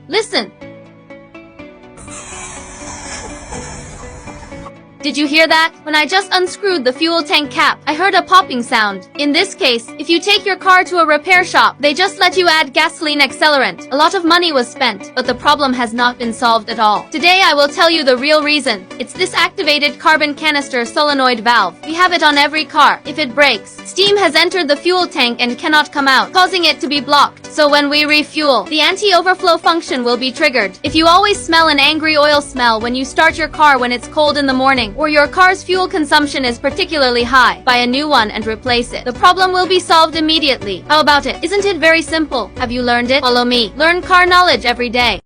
Listen. Did you hear that? When I just unscrewed the fuel tank cap, I heard a popping sound. In this case, if you take your car to a repair shop, they just let you add gasoline accelerant. A lot of money was spent, but the problem has not been solved at all. Today I will tell you the real reason. It's this activated carbon canister solenoid valve. We have it on every car. If it breaks, steam has entered the fuel tank and cannot come out, causing it to be blocked. So when we refuel, the anti-overflow function will be triggered. If you always smell an angry oil smell when you start your car when it's cold in the morning, or your car's fuel consumption is particularly high, buy a new one and replace it. The problem will be solved immediately. How about it? Isn't it very simple? Have you learned it? Follow me. Learn car knowledge every day.